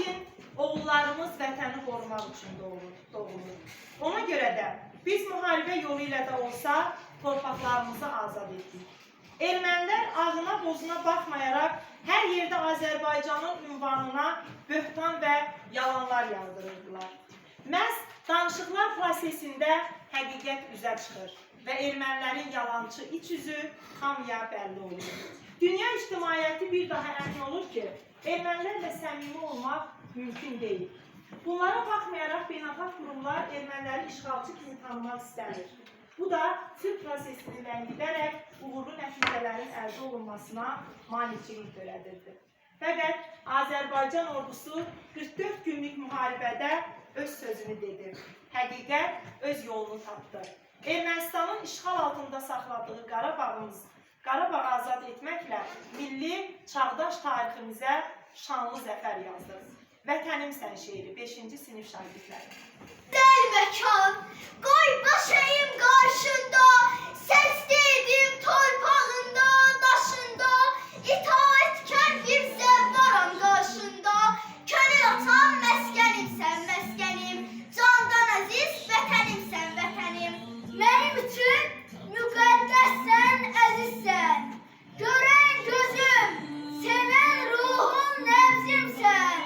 Lakin oğullarımız vətəni qorumaq üçün doğulur. Ona görə də biz müharibə yolu ilə də olsa torpaqlarımızı azad etdik. Ermənilər ağına bozuna baxmayaraq hər yerdə Azərbaycanın ünvanına böhtan və yalanlar yağdırırdılar. Məhz danışıqlar prosesində həqiqət üzə çıxır və ermənilərin yalancı iç üzü hamıya bəlli olur. Dünya ictimaiyyəti bir daha əmin olur ki, ermənilərlə səmimi olmaq mümkün deyil. Bunlara baxmayaraq beynəlxalq qurumlar erməniləri işğalçı kimi tanımaq istəmir. Bu da sülh prosesini ləngidərək uğurlu nəticələrin əldə olunmasına maneçilik törədirdi. Fəqət Azərbaycan ordusu 44 günlük müharibədə öz sözünü dedi. Həqiqət öz yolunu tapdı. Ermənistanın işğal altında saxladığı Qarabağ azad etməklə milli çağdaş tariximizə şanlı zəfər yazdırır. Vətənimsən şeiri 5-ci sinif şagirdləri. Del məkan, qoy başayım qarşında, səslidim torpağında, daşında, itaətkar bir zəvvaram qarşında, könül atan məskənimsən məskənim, candan əziz vətənimsən vətənim. Mənim üçün müqəddəssən, əzizsən, görən gözüm, sevən ruhum, nəbzimsən.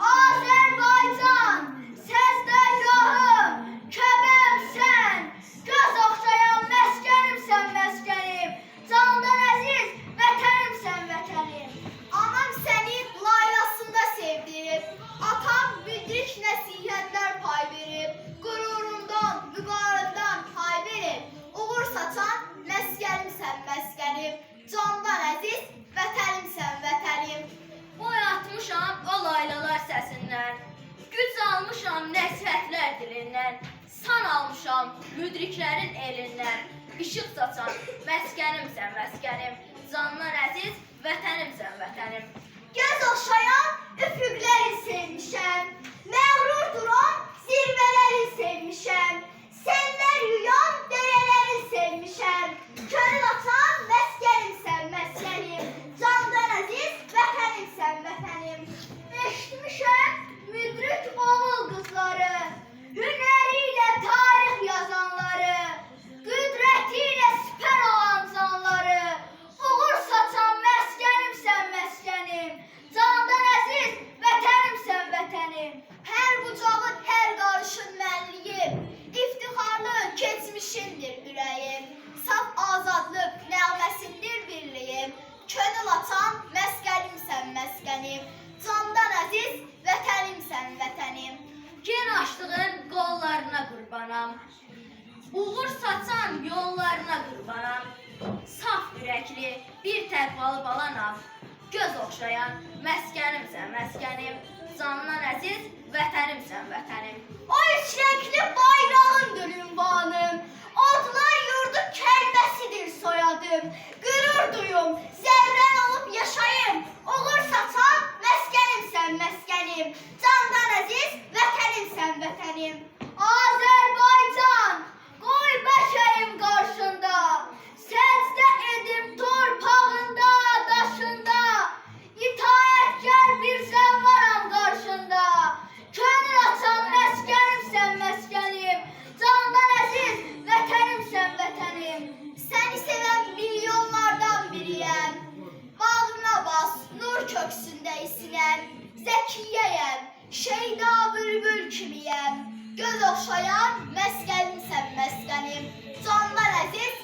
Azərbaycan, səzdəgahım, kəbəmsən, göz oxşayan məskənimsən məskənim, candan əziz vətənimsən vətənim. Anam səni laylasında sevdirib, atam müdrik nəsihətlər pay verib, qürurumdan, müqarədən pay verib, uğur saçan məskənimsən məskənim, candan əziz vətənimsən vətənim. Boy atmışam o laylalar səsindən, güc almışam nəsihətlər dilindən, san almışam müdriklərin elindən, işıq saçan məskənimsən məskənim, candan əziz vətənimsən vətənim. Göz oxşayan üfüqləri sevmişəm, məğrur duran zirvələri sevmişəm, sellər yuyan dərələri sevmişəm, könül atan məskənimsən məskənim, candan əziz vətənimsən vətənim. Eşitmişəm müdrik oğul qızları, hünəri ilə tarix yazanları, qüdrəti ilə sipər olan canları, uğur saçan məskənimsən məskənim, candan əziz vətənimsən vətənim. Hər bucağın, hər qarışın mənliyim, iftixarlı keçmişindir ürəyim, saf azadlıq nəğməsindir birliyim, könül atan məskənimsən məskənim, candan əziz vətənimsən vətənim. Gen açdığın qollarına qurbanam, uğur saçan yollarına qurbanam, saf ürəkli bir təqvalı balanam, göz oxşayan məskənimsən məskənim, candan əziz vətənimsən vətənim. O üç renkli bayrağındır ünvanım, odlar yurdu kəlməsidir soyadım, qürur duyum, zərrən olub yaşayım, uğur saçan məskənimsən məskənim, candan əziz vətənimsən vətənim. Azərbaycan, qoy bəşəyim qarşında, səcdə edim torpağında, daşında, itaətkar bir zəvvaram qarşında, könül açan məskənimsən məskənim, candan əziz vətənimsən vətənim. Səni sevən milyonlardan biriyəm, bağrına bas, nur köksündə isinəm, zəkiyəyəm, şeyda bülbül kimiyəm, göz oxşayan məskənimsən məskənim, candan əziz